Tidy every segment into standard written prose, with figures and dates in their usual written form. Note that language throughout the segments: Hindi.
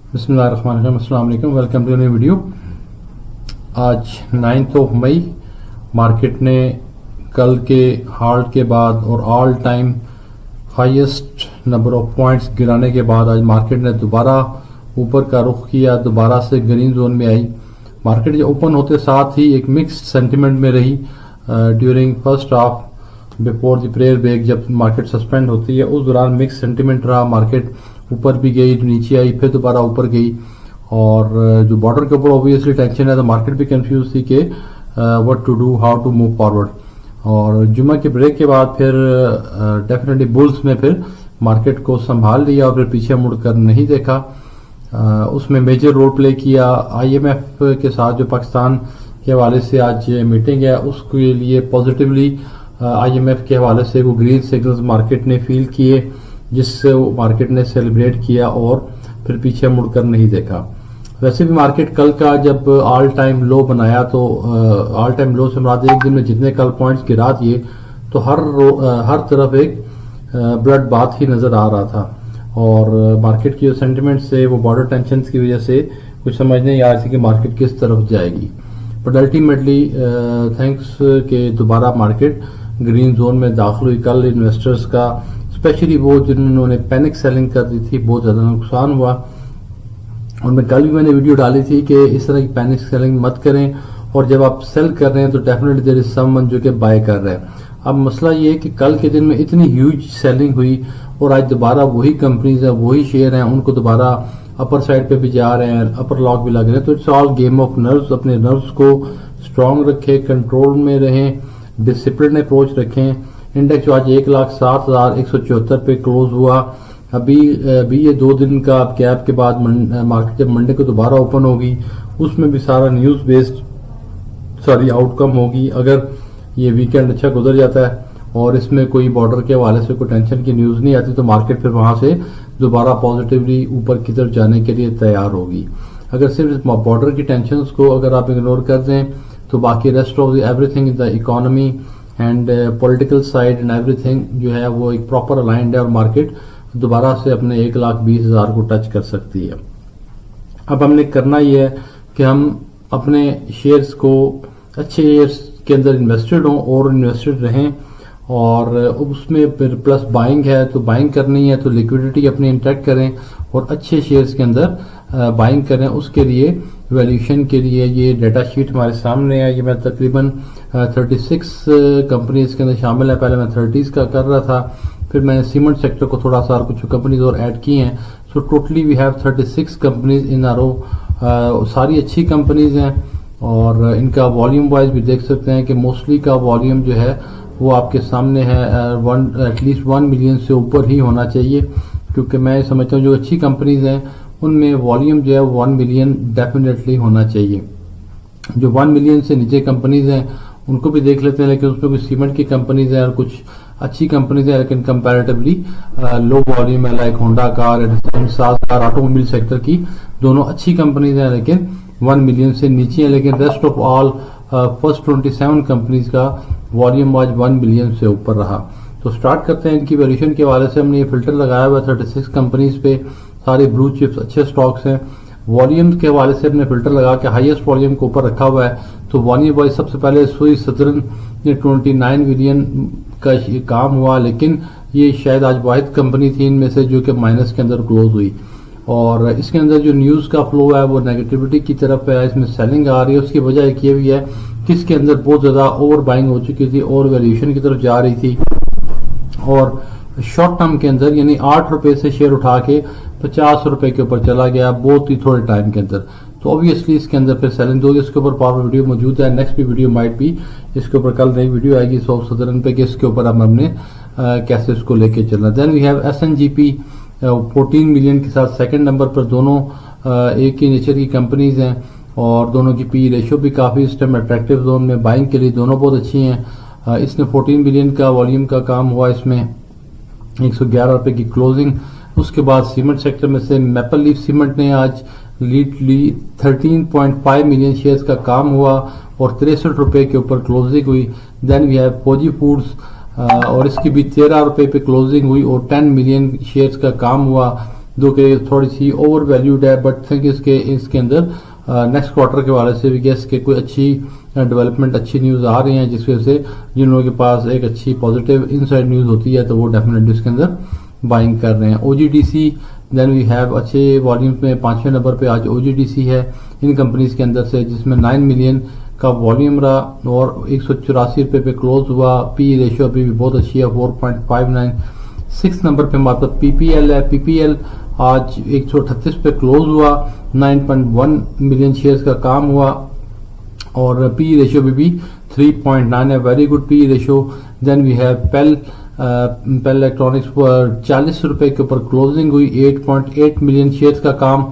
बिस्मिल्लाहिर्रहमानिर्रहीम, अस्सलाम वालेकुम, वेलकम टू न्यू वीडियो। आज 9 मई मार्केट ने कल के हाल्ट के बाद और all time highest number of points गिराने के बाद आज मार्केट ने दोबारा ऊपर का रुख किया, दोबारा से ग्रीन जोन में आई। मार्केट जो ओपन होते साथ ही एक मिक्स्ड सेंटिमेंट में रही during first half before the prayer break. जब मार्केट सस्पेंड होती है उस दौरान मिक्स सेंटिमेंट रहा। मार्केट ऊपर भी गई, नीचे आई, फिर दोबारा ऊपर गई। और जो बॉर्डर के ऊपर ऑब्वियसली टेंशन है तो मार्केट भी कंफ्यूज थी कि what to do, how to move forward. और जुम्मे के ब्रेक के बाद फिर डेफिनेटली बुल्स में फिर मार्केट को संभाल लिया और फिर पीछे मुड़कर नहीं देखा। उसमें मेजर रोल प्ले किया IMF के साथ, जो पाकिस्तान के हवाले से आज मीटिंग है उसके लिए पॉजिटिवली IMF के हवाले से वो ग्रीन सिग्नल्स मार्केट ने फील किए, जिससे वो मार्केट ने सेलिब्रेट किया और फिर पीछे मुड़कर नहीं देखा। वैसे भी मार्केट कल का जब ऑल टाइम लो बनाया तो ऑल टाइम लो से मुराद एक दिन में जितने कल पॉइंट्स गिरा दिए तो हर तरफ एक ब्लड बाथ ही नजर आ रहा था। और मार्केट की जो सेंटिमेंट से वो बॉर्डर टेंशन की वजह से कुछ समझ नहीं आ रही थी कि मार्केट किस तरफ जाएगी। बट अल्टीमेटली थैंक्स के दोबारा मार्केट ग्रीन जोन में दाखिल हुई। कल इन्वेस्टर्स का स्पेशली वो जिन्होंने पैनिक सेलिंग कर दी थी बहुत ज्यादा नुकसान हुआ। और मैं कल भी मैंने वीडियो डाली थी कि इस तरह की पैनिक सेलिंग मत करें, और जब आप सेल कर रहे हैं तो डेफिनेटली देयर इज समवन जो कि बाय कर रहे हैं। अब मसला ये है कि कल के दिन में इतनी ह्यूज सेलिंग हुई और आज दोबारा वही कंपनीज है, वही शेयर हैं, उनको दोबारा अपर साइड पे भी जा रहे हैं, अपर लॉक भी लग रहे हैं। तो it's all game of nerves. अपने नर्व्स को स्ट्रांग रखें, कंट्रोल में रहें, डिसिप्लिन अप्रोच रखें। इंडेक्स जो आज 1,07,174 पे क्लोज हुआ। अभी ये 2 दिन का गैप के बाद मार्केट जब मंडे को दोबारा ओपन होगी उसमें भी सारा न्यूज बेस्ड सारी आउटकम होगी। अगर ये वीकेंड अच्छा गुजर जाता है और इसमें कोई बॉर्डर के हवाले से कोई टेंशन की न्यूज नहीं आती तो मार्केट फिर वहां से दोबारा पॉजिटिवली ऊपर की तरफ जाने के लिए तैयार होगी। अगर सिर्फ बॉर्डर की टेंशन को अगर आप इग्नोर कर दें तो बाकी rest of everything in the economy and political side and everything जो है वो एक प्रॉपर अलाइंड है और मार्केट दोबारा से अपने 1,20,000 को टच कर सकती है। अब हमने करना ये है कि हम अपने शेयर्स को अच्छे शेयर्स के अंदर इन्वेस्टेड हों और इन्वेस्टेड रहें, और उसमें फिर प्लस बाइंग है तो बाइंग करनी है तो लिक्विडिटी अपनी इंटैक्ट करें और अच्छे शेयर्स के अंदर बाइंग करें। उसके लिए वैल्यूएशन के लिए ये डाटा शीट हमारे सामने है। ये मैं तकरीबन 36 कंपनीज के अंदर शामिल है। पहले मैं 30s का कर रहा था, फिर मैंने सीमेंट सेक्टर को थोड़ा सा कुछ कंपनीज और ऐड की हैं। So totally we have 36 companies in a row. सारी अच्छी कंपनीज हैं और इनका वॉल्यूम वाइज भी देख सकते हैं कि मोस्टली का वॉल्यूम जो है वो आपके सामने है। एटलीस्ट 1 मिलियन से ऊपर ही होना चाहिए, क्योंकि मैं समझता हूँ जो अच्छी कंपनीज हैं उनमें वॉल्यूम जो है 1 मिलियन डेफिनेटली होना चाहिए। जो 1 मिलियन से नीचे कंपनीज हैं उनको भी देख लेते हैं, लेकिन उसमें कुछ सीमेंट की कंपनीज हैं और कुछ अच्छी कंपनीज हैं लेकिन कंपैरेटिवली लो वॉल्यूम है, लाइक होंडा कार, साज कार, ऑटोमोबाइल सेक्टर की दोनों अच्छी कंपनीज हैं लेकिन 1 मिलियन से नीचे है। लेकिन rest of all first 27 companies का वॉल्यूम आज 1 मिलियन से ऊपर रहा। तो स्टार्ट करते हैं इनकी वैल्यूएशन के हवाले से। हमने ये फिल्टर लगाया हुआ है 36 कंपनीज पे, सारे ब्लू चिप्स अच्छे स्टॉक्स हैं। वॉल्यूम के हवाले से हमने फिल्टर लगा के हाईएस्ट वॉल्यूम के ऊपर रखा हुआ है। तो वॉल्यूम वाइज सबसे पहले सुई सदरन ने 29 मिलियन का काम हुआ, लेकिन ये शायद आज वाहिद कंपनी थी इनमें से जो कि माइनस के अंदर क्लोज हुई। और इसके अंदर जो न्यूज का फ्लो है वो नेगेटिविटी की तरफ है, इसमें सेलिंग आ रही है। उसकी वजह एक ये भी है कि इसके अंदर बहुत ज्यादा ओवर बाइंग हो चुकी थी और वैल्यूएशन की तरफ जा रही थी, और शॉर्ट टर्म के अंदर यानी 8 रुपए से शेयर उठा के 50 रुपए के ऊपर चला गया बहुत ही थोड़े टाइम के अंदर। तो ऑब्वियसली इसके अंदर फिर सेलिंग होगी। इसके ऊपर पावर वीडियो मौजूद है, नेक्स्ट भी वीडियो माइट भी इसके ऊपर कल नई वीडियो आएगी 100 सदरन पे कि इसके ऊपर हम हमने कैसे इसको लेके चलना। Then we have SNGP 14 million के साथ सेकंड नंबर पर। दोनों एक ही नेचर की कंपनीज हैं और दोनों की पी रेशियो भी काफी इस टाइम अट्रैक्टिव जोन में, बाइंग के लिए दोनों बहुत अच्छी हैं। इसने 14 मिलियन का वॉल्यूम का काम हुआ, इसमें 111 रुपए की क्लोजिंग। उसके बाद सीमेंट सेक्टर में से मैपल लीफ सीमेंट ने आज लीड ली 13.5 मिलियन शेयर्स का काम हुआ और 63 रुपए के ऊपर क्लोजिंग हुई। देन वी हैव फौजी फूड्स और इसकी भी 13 रुपए पे क्लोजिंग हुई और 10 मिलियन शेयर्स का काम हुआ। जो कि थोड़ी सी ओवर वैल्यूड है, बट थिंक इसके अंदर नेक्स्ट क्वार्टर के वाले से भी गेस के कोई अच्छी डेवलपमेंट, अच्छी न्यूज़ आ रही हैं, जिसकी वजह से जिन लोगों के पास एक अच्छी पॉजिटिव इनसाइड न्यूज़ होती है तो वो डेफिनेटली इसके अंदर बाइंग कर रहे हैं। OGDC देन वी हैव अच्छे वॉल्यूम्स में 5वें नंबर पे आज OGDC है इन कंपनीज के अंदर से, जिसमें 9 मिलियन का वॉल्यूम रहा और 184 रुपये पे क्लोज हुआ। PE रेशियो अभी भी बहुत अच्छी है 4.59। 6 नंबर पे हमारे पास PPL है। PPL आज 138 पे क्लोज हुआ, 9.1 मिलियन शेयर्स का काम हुआ और PE रेशियो भी 3.9 है, very good PE ratio. Then we have PEL electronics पर 40 रुपए के ऊपर क्लोजिंग हुई, 8.8 मिलियन शेयर्स का काम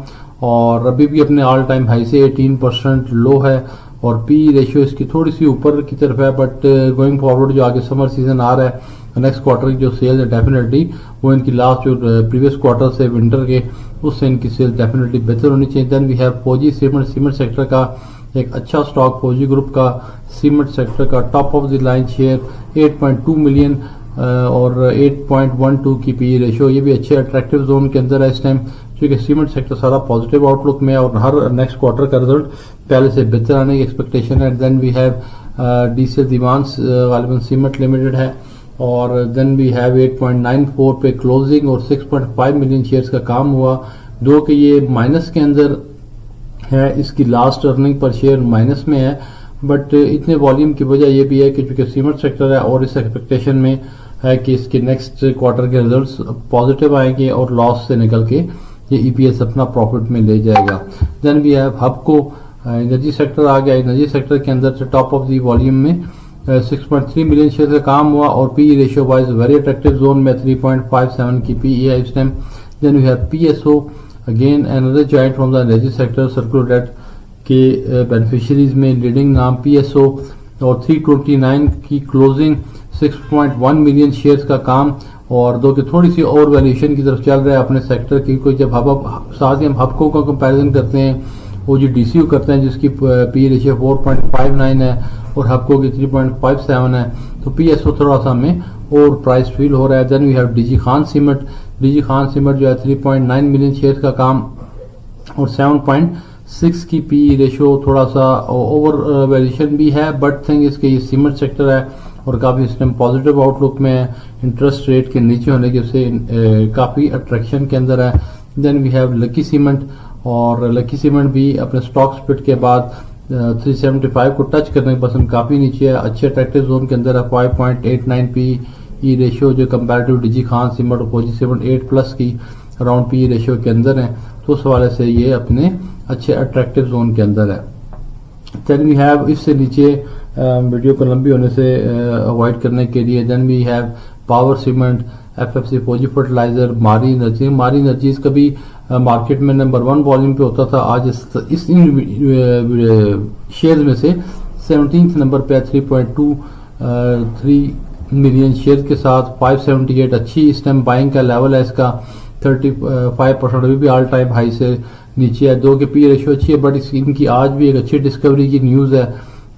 और अभी भी अपने ऑल टाइम हाई से 18% लो है और PE रेशियो इसकी थोड़ी सी ऊपर की तरफ है, बट गोइंग फॉरवर्ड जो आगे समर सीजन आ रहा है, नेक्स्ट क्वार्टर की जो सेल्स है डेफिनेटली वो इनकी लास्ट जो प्रीवियस क्वार्टर से विंटर के उससे इनकी सेल्स डेफिनेटली बेहतर होनी चाहिए। देन वी हैव फौजी सीमेंट सेक्टर का एक अच्छा स्टॉक, फौजी ग्रुप का सीमेंट सेक्टर का top of the line share 8.2 million और 8.12 की PE रेशियो, ये भी अच्छे अट्रैक्टिव जोन के अंदर है इस टाइम, क्योंकि सीमेंट सेक्टर सारा पॉजिटिव आउटलुक में है और हर नेक्स्ट क्वार्टर का रिजल्ट पहले से बेहतर आने की एक्सपेक्टेशन है। Then we have DCL Dewans गालिबन सीमेंट लिमिटेड है और देन वी हैव 8.94 पे क्लोजिंग और 6.5 मिलियन शेयर्स का काम हुआ, जो कि ये माइनस के अंदर है, इसकी last earning per share minus में है, बट इतने वॉल्यूम की वजह यह भी है कि चूंकि सीमेंट सेक्टर है और इस एक्सपेक्टेशन में है कि इसके नेक्स्ट क्वार्टर के रिजल्ट्स पॉजिटिव आएंगे और लॉस से निकल के ये EPS अपना प्रॉफिट में ले जाएगा। Then we have Hubco energy sector आ गया, एनर्जी सेक्टर के अंदर से टॉप ऑफ दी वॉल्यूम में 6.3 मिलियन शेयर का काम हुआ और PE ratio wise very attractive zone में 3.57 की PE है इस time. Then we have PSO again another joint from the energy sector, circular debt के बेनिफिशियरीज में लीडिंग नाम PSO और 329 की क्लोजिंग, 6.1 मिलियन शेयर्स का काम और दो की थोड़ी सी और वैल्यूएशन की तरफ चल रहा है अपने सेक्टर की। कोई जब साथ ही हम हबको का कंपैरिजन करते हैं OGDC करते हैं जिसकी PE रेशियो 4.59 है और हबको की 3.57 है, तो PSO थोड़ा सा हमें और प्राइस फील हो रहा है। Then we have DG Khan cement जो है 3.9 मिलियन शेयर्स का काम और 7.6 की PE रेशियो, थोड़ा सा ओवर वैल्यूएशन भी है, बट थिंग इसके ये सीमेंट सेक्टर है और काफ़ी इस टाइम पॉजिटिव आउटलुक में है, इंटरेस्ट रेट के नीचे होने की उससे काफ़ी अट्रैक्शन के अंदर है। Then we have lucky cement और लकी सीमेंट भी अपने स्टॉक स्प्लिट के बाद 375 को टच करने की पसंद काफ़ी नीचे है, अच्छे अट्रैक्टिव जोन के अंदर है, 5.89 PE रेशियो जो कंपैरेटिव DG खान सीमेंट और फौजी सीमेंट 8+ की अराउंड PE रेशियो के अंदर है, तो उस हवाले से ये अपने अच्छे अट्रैक्टिव जोन के अंदर है। देन वी हैव इससे नीचे वीडियो को लंबी होने से अवॉइड करने के लिए then we have power cement, FFC Fauji fertiliser, Mari energies कभी मार्केट में नंबर 1 वॉल्यूम पे होता था, आज इस इन शेयर्स में से 17th नंबर पे 3.23 मिलियन शेयर के साथ 578 अच्छी इस टाइम बाइंग का लेवल है इसका, 35% अभी भी ऑल टाइम हाई से नीचे है, दो के PE रेशियो अच्छी है, बट इनकी आज भी एक अच्छी डिस्कवरी की न्यूज़ है,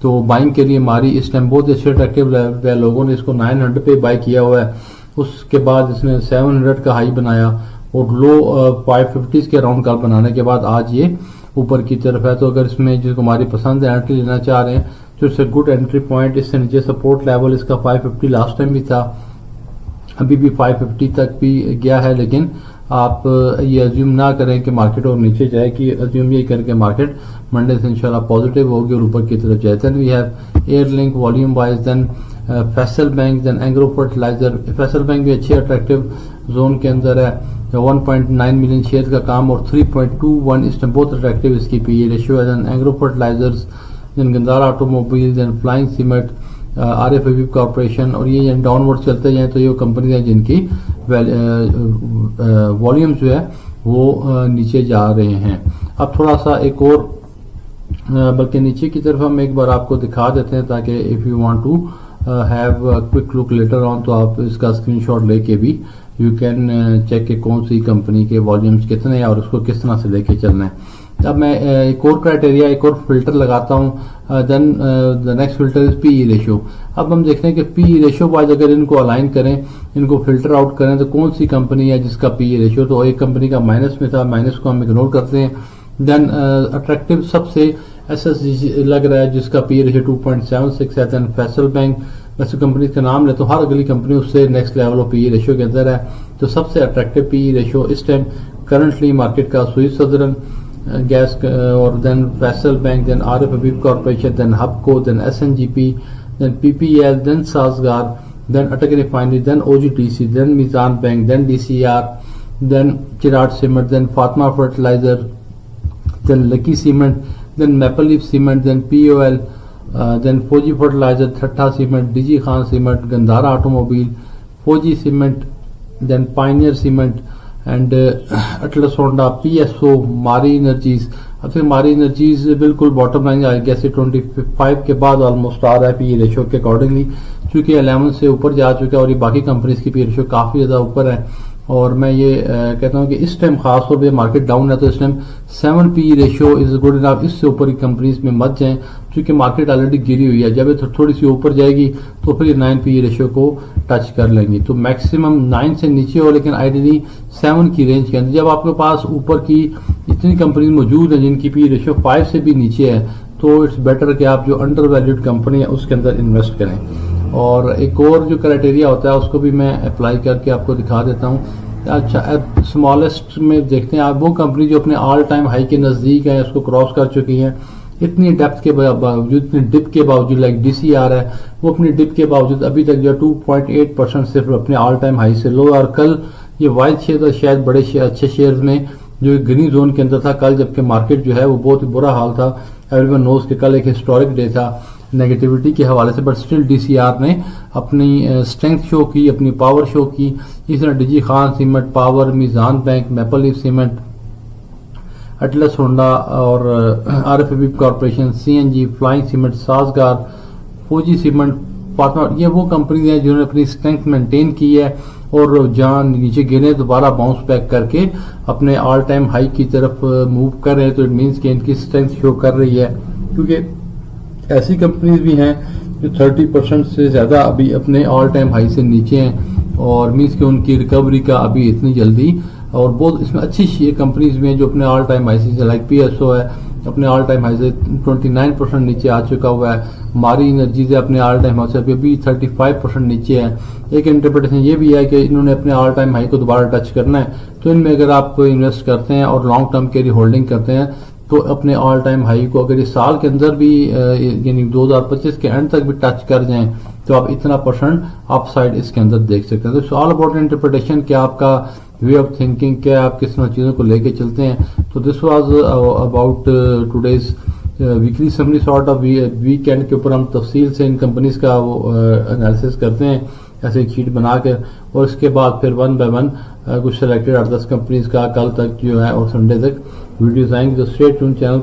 तो बाइंग के लिए मारी इस टाइम बहुत अच्छे अट्रैक्टिव है, लोगों ने इसको 900 पे बाई किया हुआ है, उसके बाद इसने 700 का हाई बनाया और लो 550 के अराउंड कल बनाने के बाद आज ये ऊपर की तरफ है। तो अगर इसमें जिसको हमारी पसंद है एंट्री लेना चाह रहे हैं तो इट्स गुड एंट्री पॉइंट। इससे नीचे सपोर्ट लेवल इसका 550 लास्ट टाइम भी था, अभी भी 550 तक भी गया है, लेकिन आप ये अज्यूम ना करें कि मार्केट और नीचे जाए, कि अज्यूम ये करें कि मार्केट मंडे से इंशाल्लाह पॉजिटिव होगी और ऊपर की तरफ जाए। Then we have Airlink volume wise, then Faysal bank, then agro fertiliser. Faysal bank भी अच्छे अट्रैक्टिव जोन के अंदर है, 1.9 मिलियन शेयर का काम और 3.21 इस टाइम बहुत अट्रैक्टिव इसकी PE रेशियो है। Then agro fertilisers, then Gandhara automobile, then flying cement, RFAB corporation, और ये डाउनवर्ड चलते जाए तो ये कंपनी है जिनकी वॉल्यूम जो है वो नीचे जा रहे हैं। अब थोड़ा सा एक और बल्कि नीचे की तरफ हम एक बार आपको दिखा देते हैं ताकि if you want to have quick look later on तो आप इसका स्क्रीनशॉट लेके भी यू कैन चेक कि कौन सी कंपनी के वॉल्यूम्स कितने हैं और उसको किस तरह से लेके चलना है। अब मैं एक और क्राइटेरिया, एक और फिल्टर लगाता हूँ, then the next filter is PE ratio. अब हम देखते हैं कि पीई रेशियो वाइज अगर इनको अलाइन करें, इनको फिल्टर आउट करें, तो कौन सी कंपनी है जिसका पीई रेशियो, तो एक कंपनी का माइनस में था, माइनस को हम इग्नोर करते हैं। देन अट्रैक्टिव सबसे एसएसजी लग रहा है जिसका पीई रेशियो 2.76 है। देन फैसल बैंक, वैसे कंपनी का नाम ले तो हर अगली कंपनी उससे next level of PE ratio के अंदर है। तो सबसे अट्रैक्टिव पीई रेशियो इस टाइम करंटली मार्केट का स्विस सदर्न गैस और then Faysal bank, then Arif Habib corporation, then Hubco, then SNGP, then PPL, then Sazgar, then Attock refinery, then OGTC, then Meezan bank, then DCR, then Cherat cement, then Fatima fertiliser, then lucky cement, then maple leaf cement, then POL, then Fauji fertilizer, Thatta cement, DG Khan cement, Gandhara automobile, Fauji cement, then pioneer cement and Atlas Honda, PSO, Mari energies. अब फिर मारी एनर्जीज बिल्कुल बॉटम लाइन आ गया, 25 के बाद ऑलमोस्ट आ रहा है पी रेशियो के अकॉर्डिंगली, क्योंकि 11 से ऊपर जा चुका है और ये बाकी कंपनीज की पी रेशियो काफी ज्यादा ऊपर है। और मैं ये कहता हूँ कि इस टाइम खास तौर पे मार्केट डाउन है, तो इस time 7 P ratio is good enough. इससे ऊपर की कंपनीज में मत जाएं, क्योंकि मार्केट ऑलरेडी गिरी हुई है। जब ये थोड़ी सी ऊपर जाएगी तो फिर 9 पी रेशियो को टच कर लेंगी। तो मैक्सिमम 9 से नीचे हो, लेकिन आइडियली 7 की रेंज के अंदर। जब आपके पास ऊपर की इतनी कंपनीज मौजूद हैं जिनकी पी रेशियो 5 से भी नीचे है, तो इट्स बेटर कि आप जो अंडर वैल्यूड कंपनी है उसके अंदर इन्वेस्ट करें। और एक और जो क्राइटेरिया होता है उसको भी मैं अप्लाई करके आपको दिखा देता हूँ। अच्छा, स्मॉलेस्ट में देखते हैं आप वो कंपनी जो अपने ऑल टाइम हाई के नज़दीक है, उसको क्रॉस कर चुकी है। इतनी डेप्थ के बावजूद, इतनी डिप के बावजूद, लाइक डीसीआर है, वो अपनी डिप के बावजूद अभी तक जो 2.8% सिर्फ अपने ऑल टाइम हाई से लो। और कल ये वाइट शेयर था, शायद बड़े अच्छे शेयर्स में जो ग्रीन जोन के अंदर था कल, जबकि मार्केट जो है वो बहुत ही बुरा हाल था। एवरीवन नोज कि कल एक हिस्टोरिक डे था नेगेटिविटी के हवाले से, बट स्टिल डीसीआर ने अपनी स्ट्रेंथ शो की, अपनी पावर शो की। इस तरह DG Khan cement, power, Meezan bank, maple leaf cement, Atlas Honda और Arif Habib corporation, CNG, flying cement, Sazgar, Fauji cement, Fatima, ये वो कंपनी है जिन्होंने अपनी स्ट्रेंथ मेंटेन की है और जहां नीचे गिरे दोबारा बाउंस बैक करके अपने ऑल टाइम हाई की तरफ मूव कर रहे हैं। तो इट मीन्स कि इनकी स्ट्रेंथ शो कर रही है, क्योंकि ऐसी कंपनीज भी हैं जो 30% से ज्यादा अभी अपने ऑल टाइम हाई से नीचे हैं, और मीन्स कि उनकी रिकवरी का अभी इतनी जल्दी, और बहुत इसमें अच्छी कंपनीज में जो अपने ऑल टाइम हाई से, लाइक पीएसओ है अपने ऑल टाइम हाई से 29% नीचे आ चुका हुआ है। मारी एनर्जीज है अपने ऑल टाइम हाई से अभी 35% नीचे है। एक इंटरप्रिटेशन ये भी है कि इन्होंने अपने ऑल टाइम हाई को दोबारा टच करना है, तो इनमें अगर आप इन्वेस्ट करते हैं और लॉन्ग टर्म के लिए होल्डिंग करते हैं, तो अपने ऑल टाइम हाई को अगर इस साल के अंदर भी यानी 2025 के एंड तक भी टच कर जाएं, तो आप इतना % अपसाइड इसके अंदर देख सकते हैं। तो इट्स ऑल अबाउट इंटरप्रिटेशन, क्या आपका वे ऑफ थिंकिंग, क्या आप किस तरह चीज़ों को लेके चलते हैं। तो this was about today's weekly summary sort of weekend के ऊपर हम तफसील से इन कंपनीज का वो एनालिसिस करते हैं ऐसे एक शीट बनाकर, और इसके बाद फिर 1 बाय 1 कुछ सेलेक्टेड 8-10 कंपनीज का कल तक जो है और संडे तक वीडियोस आएंगे। तो स्टे ट्यून चैनल